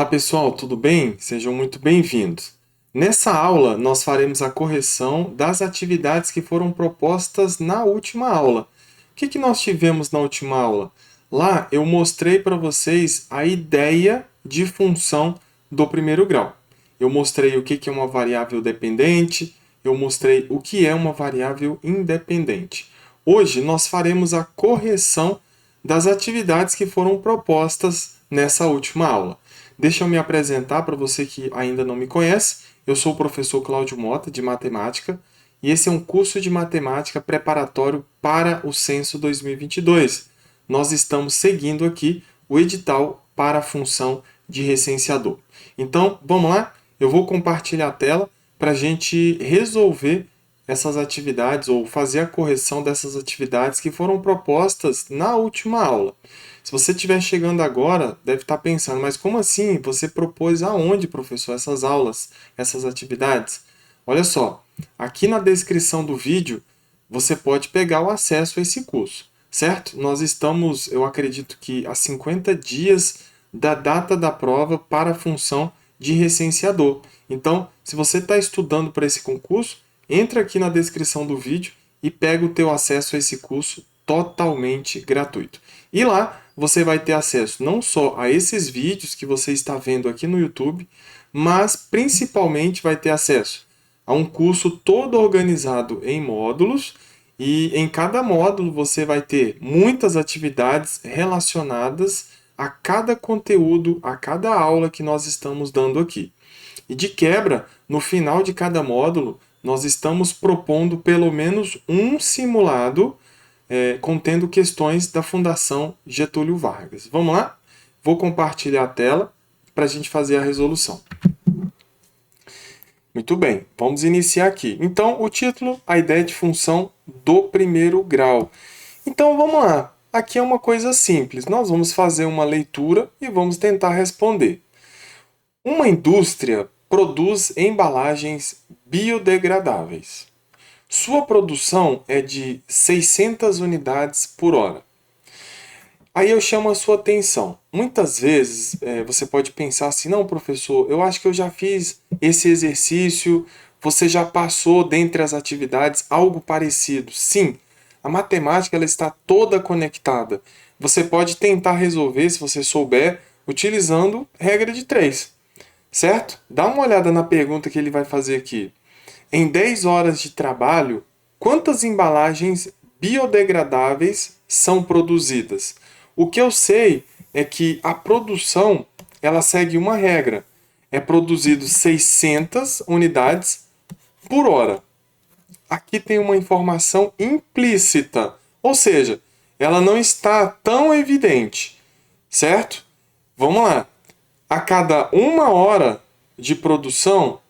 Olá pessoal, tudo bem? Sejam muito bem-vindos. Nessa aula, nós faremos a correção das atividades que foram propostas na última aula. O que nós tivemos na última aula? Lá eu mostrei para vocês a ideia de função do primeiro grau. Eu mostrei o que é uma variável dependente, eu mostrei o que é uma variável independente. Hoje nós faremos a correção das atividades que foram propostas nessa última aula. Deixa eu me apresentar para você que ainda não me conhece. Eu sou o professor Cláudio Mota, de Matemática, e esse é um curso de matemática preparatório para o Censo 2022. Nós estamos seguindo aqui o edital para a função de recenseador. Então, vamos lá? Eu vou compartilhar a tela para a gente resolver essas atividades ou fazer a correção dessas atividades que foram propostas na última aula. Se você estiver chegando agora, deve estar pensando, mas como assim? Você propôs aonde, professor, essas aulas, essas atividades? Olha só, aqui na descrição do vídeo, você pode pegar o acesso a esse curso, certo? Nós estamos, eu acredito que há 50 dias da data da prova para a função de recenseador. Então, se você está estudando para esse concurso, entra aqui na descrição do vídeo e pega o teu acesso a esse curso totalmente gratuito. E lá você vai ter acesso não só a esses vídeos que você está vendo aqui no YouTube, mas principalmente vai ter acesso a um curso todo organizado em módulos, e em cada módulo você vai ter muitas atividades relacionadas a cada conteúdo, a cada aula que nós estamos dando aqui. E de quebra, no final de cada módulo, nós estamos propondo pelo menos um simulado contendo questões da Fundação Getúlio Vargas. Vamos lá? Vou compartilhar a tela para a gente fazer a resolução. Muito bem, vamos iniciar aqui. Então, o título, a ideia de função do primeiro grau. Então, vamos lá. Aqui é uma coisa simples. Nós vamos fazer uma leitura e vamos tentar responder. Uma indústria produz embalagens biodegradáveis. Sua produção é de 600 unidades por hora. Aí eu chamo a sua atenção. Muitas vezes você pode pensar assim, não, professor, eu acho que eu já fiz esse exercício, você já passou dentre as atividades algo parecido. Sim, a matemática ela está toda conectada. Você pode tentar resolver, se você souber, utilizando regra de 3. Certo? Dá uma olhada na pergunta que ele vai fazer aqui. Em 10 horas de trabalho, quantas embalagens biodegradáveis são produzidas? O que eu sei é que a produção ela segue uma regra. É produzido 600 unidades por hora. Aqui tem uma informação implícita, ou seja, ela não está tão evidente, certo? Vamos lá. A cada 1 hora de produção,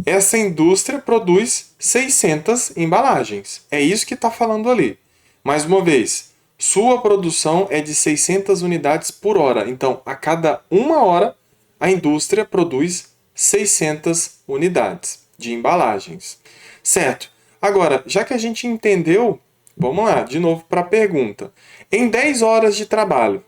essa indústria produz 600 embalagens. É isso que está falando ali. Mais uma vez, sua produção é de 600 unidades por hora. Então, a cada 1 hora, a indústria produz 600 unidades de embalagens. Certo? Agora, já que a gente entendeu, vamos lá, de novo para a pergunta. Em 10 horas de trabalho,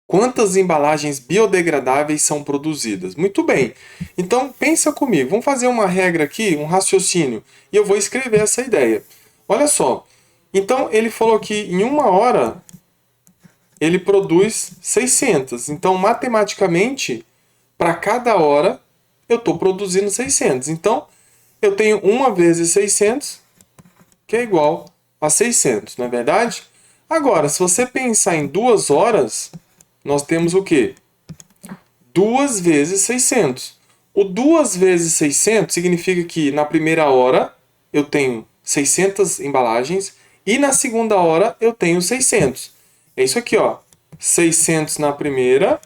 quantas embalagens biodegradáveis são produzidas? Muito bem. Então, pensa comigo. Vamos fazer uma regra aqui, um raciocínio. E eu vou escrever essa ideia. Olha só. Então, ele falou que em 1 hora, ele produz 600. Então, matematicamente, para cada hora, eu estou produzindo 600. Então, eu tenho 1 vezes 600, que é igual a 600, não é verdade? Agora, se você pensar em 2 horas, nós temos o quê? 2 vezes 600. O 2 vezes 600 significa que na primeira hora eu tenho 600 embalagens e na segunda hora eu tenho 600. É isso aqui, ó. 600 na primeira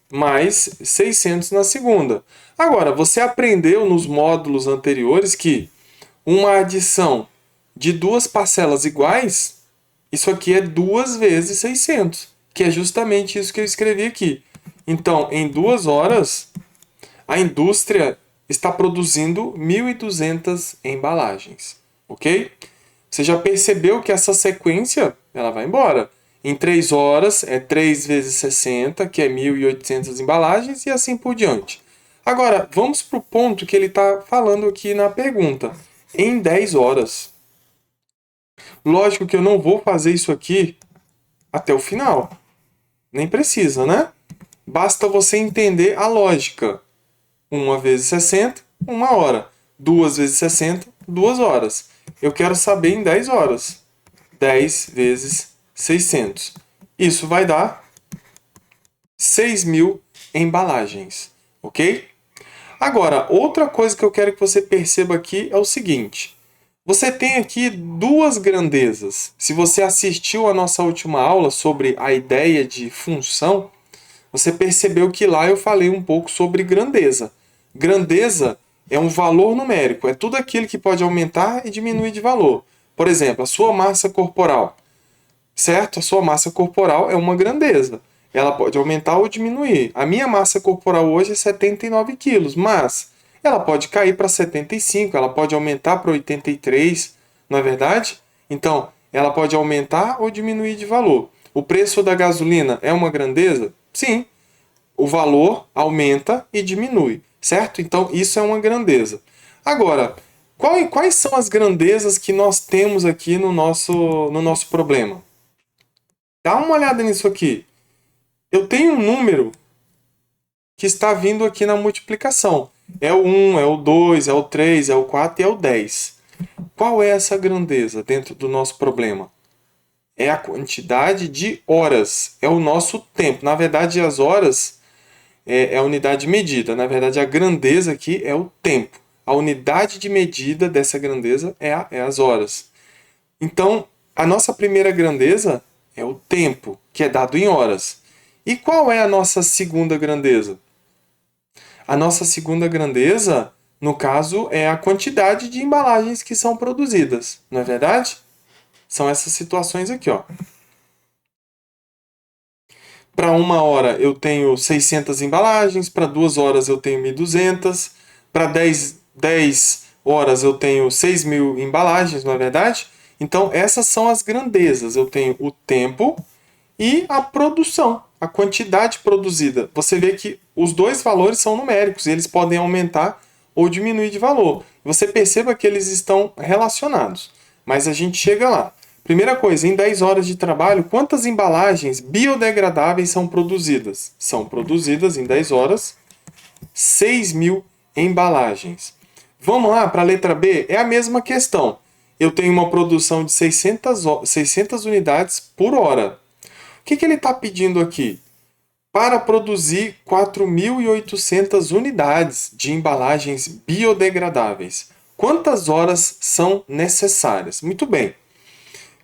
mais 600 na segunda. Agora, você aprendeu nos módulos anteriores que uma adição de duas parcelas iguais, isso aqui é 2 vezes 600. Que é justamente isso que eu escrevi aqui. Então, em 2 horas, a indústria está produzindo 1.200 embalagens. Ok? Você já percebeu que essa sequência ela vai embora. Em 3 horas é 3 vezes 60, que é 1.800 embalagens, e assim por diante. Agora, vamos para o ponto que ele está falando aqui na pergunta. Em 10 horas. Lógico que eu não vou fazer isso aqui até o final. Nem precisa, né? Basta você entender a lógica. 1 vezes 60, 1 hora. 2 vezes 60, 2 horas. Eu quero saber em 10 horas. 10 vezes 600. Isso vai dar 6.000 embalagens, ok? Agora, outra coisa que eu quero que você perceba aqui é o seguinte. Você tem aqui duas grandezas. Se você assistiu à nossa última aula sobre a ideia de função, você percebeu que lá eu falei um pouco sobre grandeza. Grandeza é um valor numérico, é tudo aquilo que pode aumentar e diminuir de valor. Por exemplo, a sua massa corporal, certo? A sua massa corporal é uma grandeza. Ela pode aumentar ou diminuir. A minha massa corporal hoje é 79 quilos, mas ela pode cair para 75, ela pode aumentar para 83, não é verdade? Então, ela pode aumentar ou diminuir de valor. O preço da gasolina é uma grandeza? Sim, o valor aumenta e diminui, certo? Então, isso é uma grandeza. Agora, quais são as grandezas que nós temos aqui no nosso problema? Dá uma olhada nisso aqui. Eu tenho um número que está vindo aqui na multiplicação. É o 1, é o 2, é o 3, é o 4 e é o 10. Qual é essa grandeza dentro do nosso problema? É a quantidade de horas, é o nosso tempo. Na verdade, as horas é a unidade de medida. Na verdade, a grandeza aqui é o tempo. A unidade de medida dessa grandeza é as horas. Então, a nossa primeira grandeza é o tempo, que é dado em horas. E qual é a nossa segunda grandeza? A nossa segunda grandeza, no caso, é a quantidade de embalagens que são produzidas. Não é verdade? São essas situações aqui, ó. Para 1 hora eu tenho 600 embalagens, para 2 horas eu tenho 1.200, para 10 horas eu tenho 6.000 embalagens, não é verdade? Então essas são as grandezas. Eu tenho o tempo e a produção, a quantidade produzida. Você vê que os dois valores são numéricos e eles podem aumentar ou diminuir de valor. Você perceba que eles estão relacionados, mas a gente chega lá. Primeira coisa, em 10 horas de trabalho, quantas embalagens biodegradáveis são produzidas? São produzidas em 10 horas 6.000 embalagens. Vamos lá para a letra B? É a mesma questão. Eu tenho uma produção de 600 unidades por hora. O que ele está pedindo aqui? Para produzir 4.800 unidades de embalagens biodegradáveis. Quantas horas são necessárias? Muito bem.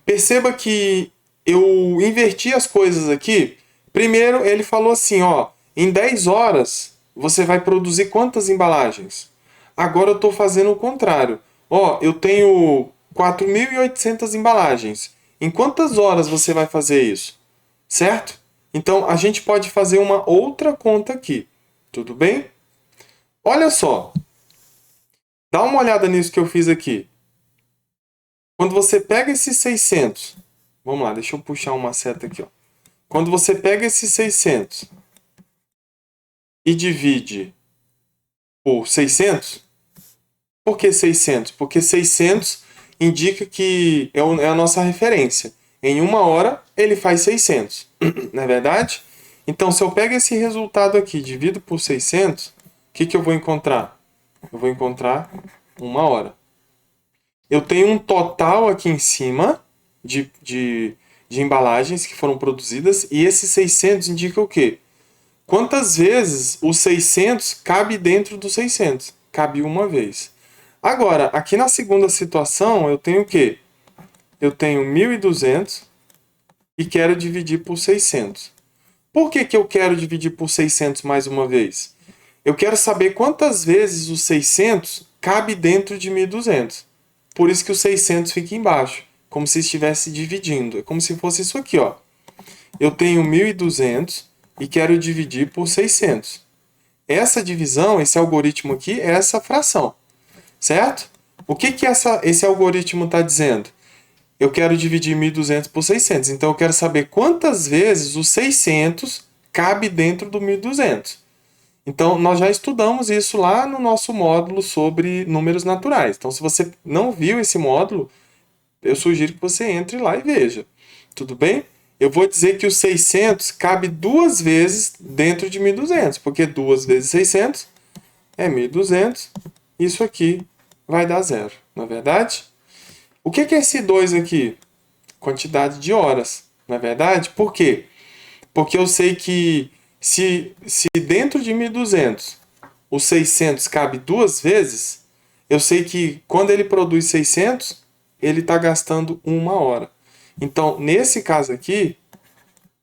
Perceba que eu inverti as coisas aqui. Primeiro, ele falou assim, ó, em 10 horas você vai produzir quantas embalagens? Agora eu estou fazendo o contrário. Ó, eu tenho 4.800 embalagens. Em quantas horas você vai fazer isso? Certo? Então, a gente pode fazer uma outra conta aqui. Tudo bem? Olha só. Dá uma olhada nisso que eu fiz aqui. Quando você pega esses 600... Vamos lá, deixa eu puxar uma seta aqui. Ó. Quando você pega esses 600 e divide por 600... Por que 600? Porque 600 indica que é a nossa referência. Em 1 hora, ele faz 600. Não é verdade? Então, se eu pego esse resultado aqui e divido por 600, o que eu vou encontrar? Eu vou encontrar 1 hora. Eu tenho um total aqui em cima de embalagens que foram produzidas e esses 600 indica o quê? Quantas vezes os 600 cabe dentro dos 600? Cabe uma vez. Agora, aqui na segunda situação, eu tenho o quê? Eu tenho 1.200 e quero dividir por 600. Por que eu quero dividir por 600 mais uma vez? Eu quero saber quantas vezes os 600 cabe dentro de 1.200. Por isso que o 600 fica embaixo, como se estivesse dividindo. É como se fosse isso aqui, ó. Eu tenho 1.200 e quero dividir por 600. Essa divisão, esse algoritmo aqui, é essa fração, certo? O que esse algoritmo está dizendo? eu quero dividir 1.200 por 600. Então, eu quero saber quantas vezes o 600 cabe dentro do 1.200. Então, nós já estudamos isso lá no nosso módulo sobre números naturais. Então, se você não viu esse módulo, eu sugiro que você entre lá e veja. Tudo bem? Eu vou dizer que o 600 cabe duas vezes dentro de 1.200, porque 2 vezes 600 é 1.200. Isso aqui vai dar zero, não é verdade? O que é esse 2 aqui? Quantidade de horas, não é verdade? Por quê? Porque eu sei que se dentro de 1.200 o 600 cabe duas vezes, eu sei que quando ele produz 600, ele está gastando 1 hora. Então, nesse caso aqui,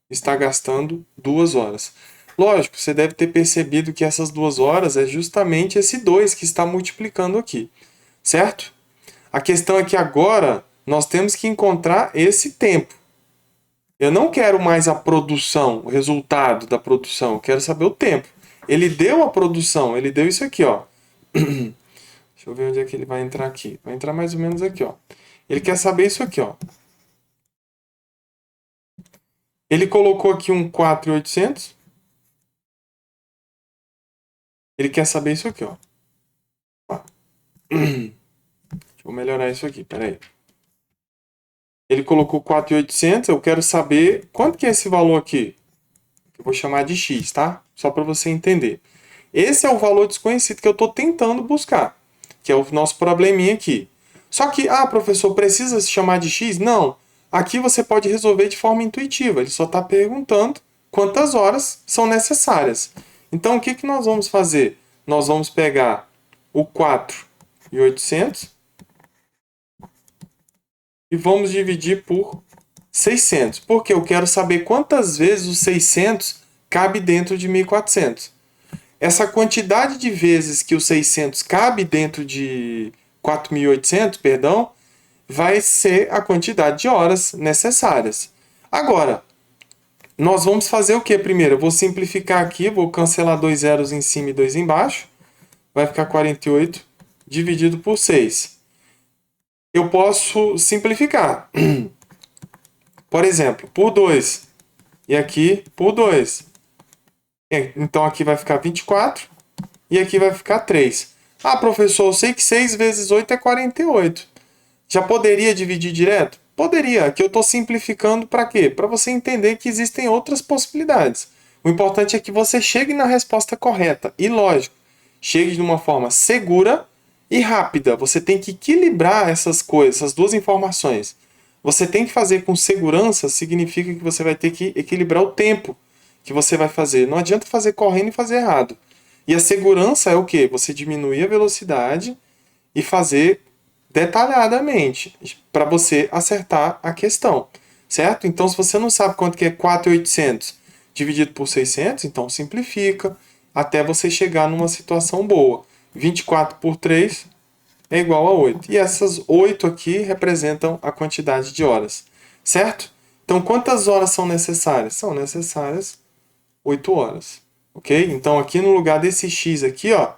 está gastando 2 horas. Lógico, você deve ter percebido que essas 2 horas é justamente esse 2 que está multiplicando aqui, certo? A questão é que agora nós temos que encontrar esse tempo. Eu não quero mais a produção, o resultado da produção, eu quero saber o tempo. Ele deu a produção, ele deu isso aqui, ó. Deixa eu ver onde é que ele vai entrar aqui. Vai entrar mais ou menos aqui, ó. Ele quer saber isso aqui, ó. Ele colocou aqui um 4.800. Ele quer saber isso aqui, ó. Deixa eu melhorar isso aqui, peraí. Ele colocou 4.800, eu quero saber quanto que é esse valor aqui. Eu vou chamar de x, tá? Só para você entender. Esse é o valor desconhecido que eu estou tentando buscar, que é o nosso probleminha aqui. Só que, professor, precisa se chamar de x? Não. Aqui você pode resolver de forma intuitiva. Ele só está perguntando quantas horas são necessárias. Então, o que nós vamos fazer? Nós vamos pegar o 4.800 e vamos dividir por 600. Porque eu quero saber quantas vezes o 600 cabe dentro de 1.400. Essa quantidade de vezes que o 600 cabe dentro de 4.800, perdão, vai ser a quantidade de horas necessárias. Agora, nós vamos fazer o que primeiro? Eu vou simplificar aqui, vou cancelar 2 zeros em cima e 2 embaixo. Vai ficar 48 dividido por 6. Eu posso simplificar. Por exemplo, por 2. E aqui por 2. Então aqui vai ficar 24 e aqui vai ficar 3. Professor, eu sei que 6 vezes 8 é 48. Já poderia dividir direto? Poderia. Aqui eu estou simplificando para quê? Para você entender que existem outras possibilidades. O importante é que você chegue na resposta correta. E lógico, chegue de uma forma segura e rápida. Você tem que equilibrar essas coisas, essas duas informações. Você tem que fazer com segurança, significa que você vai ter que equilibrar o tempo que você vai fazer. Não adianta fazer correndo e fazer errado. E a segurança é o quê? Você diminuir a velocidade e fazer detalhadamente para você acertar a questão, certo? Então, se você não sabe quanto que é 4.800 dividido por 600, então simplifica até você chegar numa situação boa. 24 por 3 é igual a 8. E essas 8 aqui representam a quantidade de horas, certo? Então, quantas horas são necessárias? São necessárias 8 horas, ok? Então, aqui no lugar desse x aqui, ó,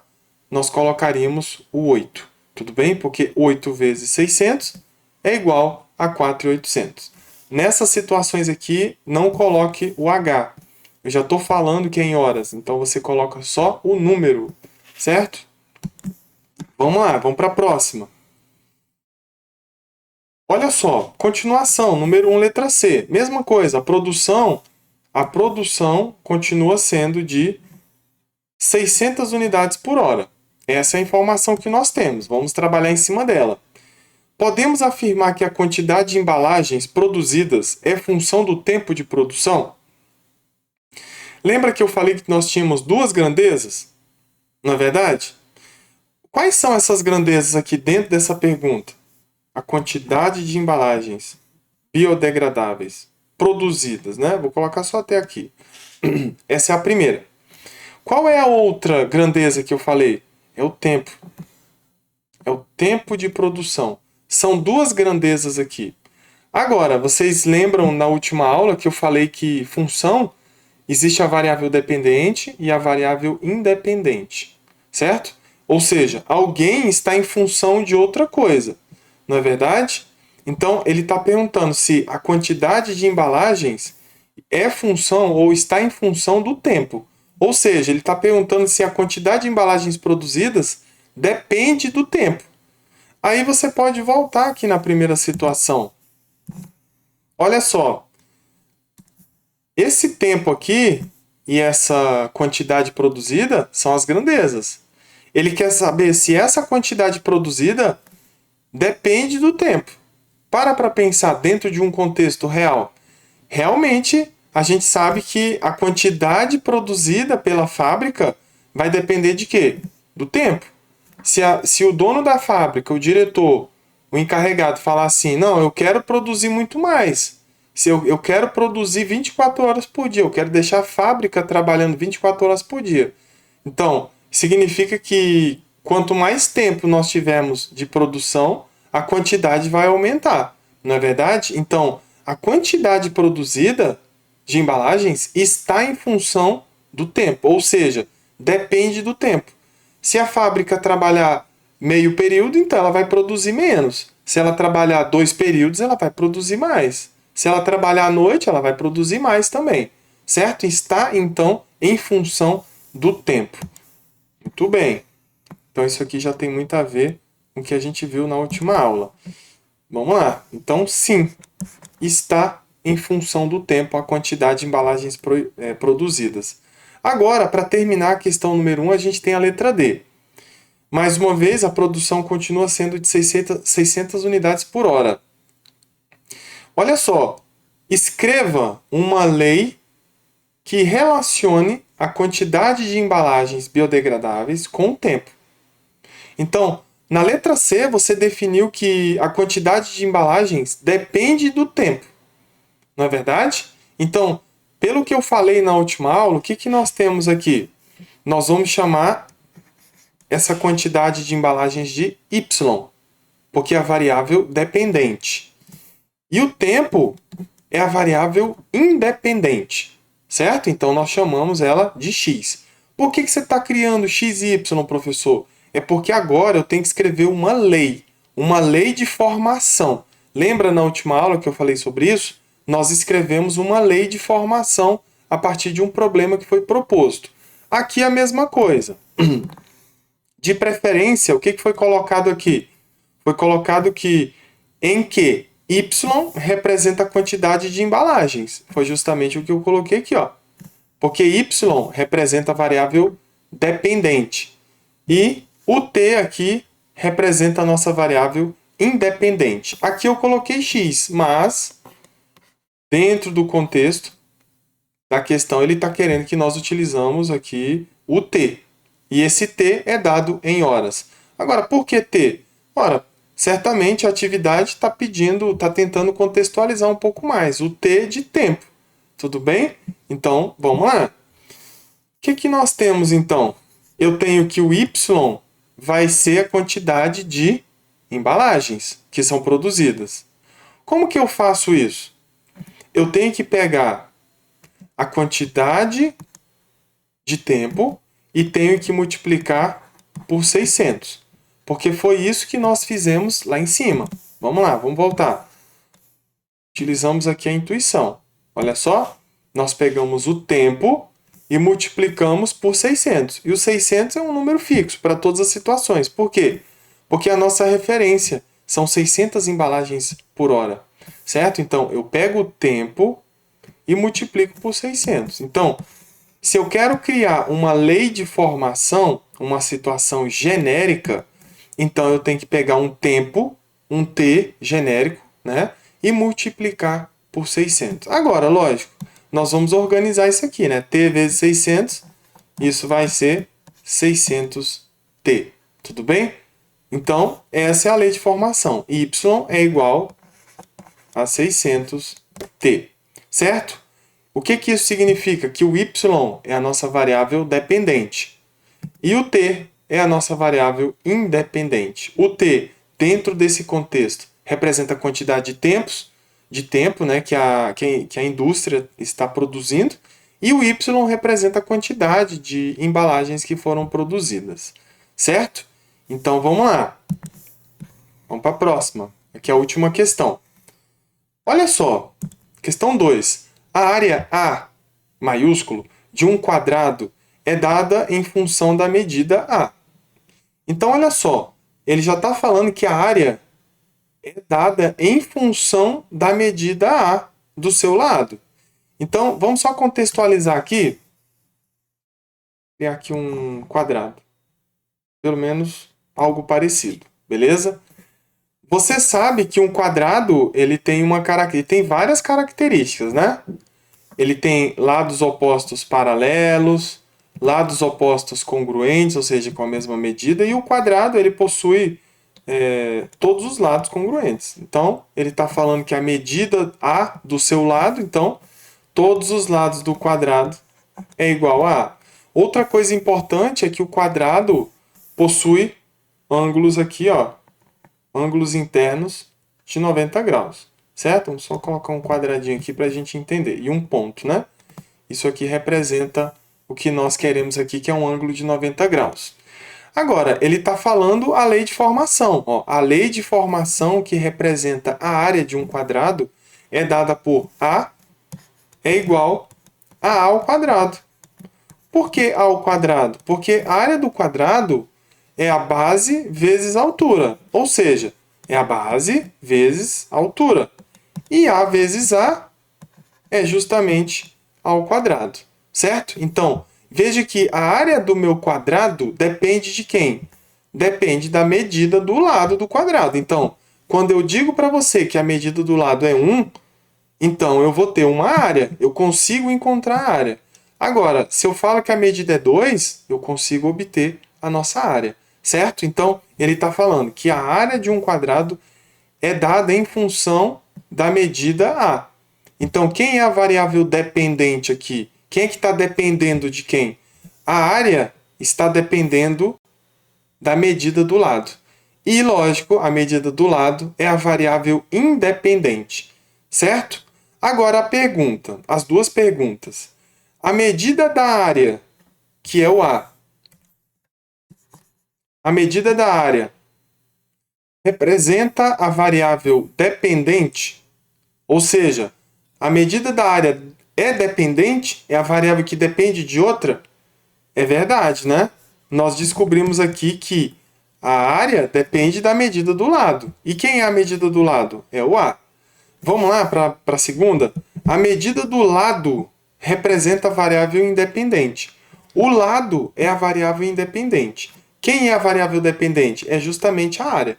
nós colocaríamos o 8. Tudo bem? Porque 8 vezes 600 é igual a 4.800. Nessas situações aqui, não coloque o H. Eu já estou falando que é em horas, então você coloca só o número, certo? Vamos lá, vamos para a próxima. Olha só, continuação, número 1, letra C. Mesma coisa, a produção continua sendo de 600 unidades por hora. Essa é a informação que nós temos. Vamos trabalhar em cima dela. Podemos afirmar que a quantidade de embalagens produzidas é função do tempo de produção? Lembra que eu falei que nós tínhamos duas grandezas? Não é verdade? Quais são essas grandezas aqui dentro dessa pergunta? A quantidade de embalagens biodegradáveis produzidas, né? Vou colocar só até aqui. Essa é a primeira. Qual é a outra grandeza que eu falei? É o tempo. É o tempo de produção. São duas grandezas aqui. Agora, vocês lembram na última aula que eu falei que função existe a variável dependente e a variável independente, certo? Ou seja, alguém está em função de outra coisa, não é verdade? Então, ele está perguntando se a quantidade de embalagens é função ou está em função do tempo. Ou seja, ele está perguntando se a quantidade de embalagens produzidas depende do tempo. Aí você pode voltar aqui na primeira situação. Olha só, esse tempo aqui e essa quantidade produzida são as grandezas. Ele quer saber se essa quantidade produzida depende do tempo. Para pensar dentro de um contexto real. Realmente, a gente sabe que a quantidade produzida pela fábrica vai depender de quê? Do tempo. Se o dono da fábrica, o diretor, o encarregado falar assim, não, eu quero produzir muito mais. Se eu quero produzir 24 horas por dia, eu quero deixar a fábrica trabalhando 24 horas por dia. Então, significa que quanto mais tempo nós tivermos de produção, a quantidade vai aumentar, não é verdade? Então, a quantidade produzida de embalagens está em função do tempo, ou seja, depende do tempo. Se a fábrica trabalhar meio período, então ela vai produzir menos. Se ela trabalhar 2 períodos, ela vai produzir mais. Se ela trabalhar à noite, ela vai produzir mais também. Certo? Está, então, em função do tempo. Muito bem. Então, isso aqui já tem muito a ver com o que a gente viu na última aula. Vamos lá. Então, sim, está em função do tempo a quantidade de embalagens produzidas. Agora, para terminar a questão número 1, a gente tem a letra D. Mais uma vez, a produção continua sendo de 600 unidades por hora. Olha só, escreva uma lei que relacione a quantidade de embalagens biodegradáveis com o tempo. Então, na letra C, você definiu que a quantidade de embalagens depende do tempo. Não é verdade? Então, pelo que eu falei na última aula, o que nós temos aqui? Nós vamos chamar essa quantidade de embalagens de Y, porque é a variável dependente. E o tempo é a variável independente, certo? Então, nós chamamos ela de X. Por que você está criando X e Y, professor? É porque agora eu tenho que escrever uma lei de formação. Lembra na última aula que eu falei sobre isso? Nós escrevemos uma lei de formação a partir de um problema que foi proposto. Aqui é a mesma coisa. De preferência, o que foi colocado aqui? Foi colocado que em que Y representa a quantidade de embalagens. Foi justamente o que eu coloquei aqui, ó. Porque Y representa a variável dependente. E o T aqui representa a nossa variável independente. Aqui eu coloquei X, mas dentro do contexto da questão, ele está querendo que nós utilizamos aqui o T. E esse T é dado em horas. Agora, por que T? Ora, certamente a atividade está tentando contextualizar um pouco mais. O T de tempo. Tudo bem? Então, vamos lá. O que nós temos, então? Eu tenho que o Y vai ser a quantidade de embalagens que são produzidas. Como que eu faço isso? Eu tenho que pegar a quantidade de tempo e tenho que multiplicar por 600. Porque foi isso que nós fizemos lá em cima. Vamos lá, vamos voltar. Utilizamos aqui a intuição. Olha só, nós pegamos o tempo e multiplicamos por 600. E o 600 é um número fixo para todas as situações. Por quê? Porque a nossa referência são 600 embalagens por hora. Certo? Então, eu pego o tempo e multiplico por 600. Então, se eu quero criar uma lei de formação, uma situação genérica, então eu tenho que pegar um tempo, um T genérico, né? E multiplicar por 600. Agora, lógico, nós vamos organizar isso aqui, né? T vezes 600, isso vai ser 600T. Tudo bem? Então, essa é a lei de formação. Y é igual a 600T. Certo? O que isso significa? Que o Y é a nossa variável dependente. E o T é a nossa variável independente. O T, dentro desse contexto, representa a quantidade de tempo, né, que a indústria está produzindo. E o Y representa a quantidade de embalagens que foram produzidas. Certo? Então, vamos lá. Vamos para a próxima. Aqui é a última questão. Olha só, questão 2. A área A, maiúsculo, de um quadrado é dada em função da medida A. Então, olha só, ele já está falando que a área é dada em função da medida A do seu lado. Então, vamos só contextualizar aqui. Criar aqui um quadrado. Pelo menos algo parecido, beleza? Você sabe que um quadrado ele tem várias características, né? Ele tem lados opostos paralelos, lados opostos congruentes, ou seja, com a mesma medida, e o quadrado ele possui todos os lados congruentes. Então, ele está falando que a medida A do seu lado, então, todos os lados do quadrado é igual a A. Outra coisa importante é que o quadrado possui ângulos aqui, ó, ângulos internos de 90 graus, certo? Vamos só colocar um quadradinho aqui para a gente entender. E um ponto, né? Isso aqui representa o que nós queremos aqui, que é um ângulo de 90 graus. Agora, ele está falando a lei de formação. Ó. A lei de formação que representa a área de um quadrado é dada por A é igual a A ao quadrado. Por que A ao quadrado? Porque a área do quadrado é a base vezes a altura. Ou seja, é a base vezes a altura. E A vezes A é justamente A ao quadrado. Certo? Então, veja que a área do meu quadrado depende de quem? Depende da medida do lado do quadrado. Então, quando eu digo para você que a medida do lado é 1, então eu vou ter uma área. Eu consigo encontrar a área. Agora, se eu falo que a medida é 2, eu consigo obter a nossa área. Certo? Então, ele está falando que a área de um quadrado é dada em função da medida A. Então, quem é a variável dependente aqui? Quem é que está dependendo de quem? A área está dependendo da medida do lado. E, lógico, a medida do lado é a variável independente. Certo? Agora a pergunta, as duas perguntas. A medida da área, que é o A, a medida da área representa a variável dependente? Ou seja, a medida da área é dependente? É a variável que depende de outra? É verdade, né? Nós descobrimos aqui que a área depende da medida do lado. E quem é a medida do lado? É o A. Vamos lá para a segunda? A medida do lado representa a variável independente. O lado é a variável independente. Quem é a variável dependente? É justamente a área.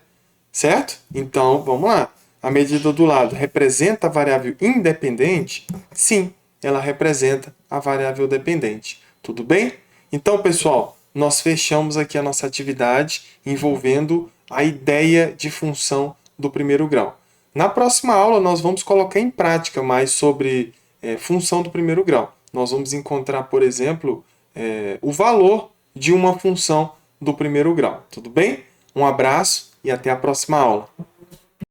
Certo? Então, vamos lá. A medida do lado representa a variável independente? Sim, ela representa a variável dependente. Tudo bem? Então, pessoal, nós fechamos aqui a nossa atividade envolvendo a ideia de função do primeiro grau. Na próxima aula, nós vamos colocar em prática mais sobre função do primeiro grau. Nós vamos encontrar, por exemplo, o valor de uma função do primeiro grau. Tudo bem? Um abraço e até a próxima aula.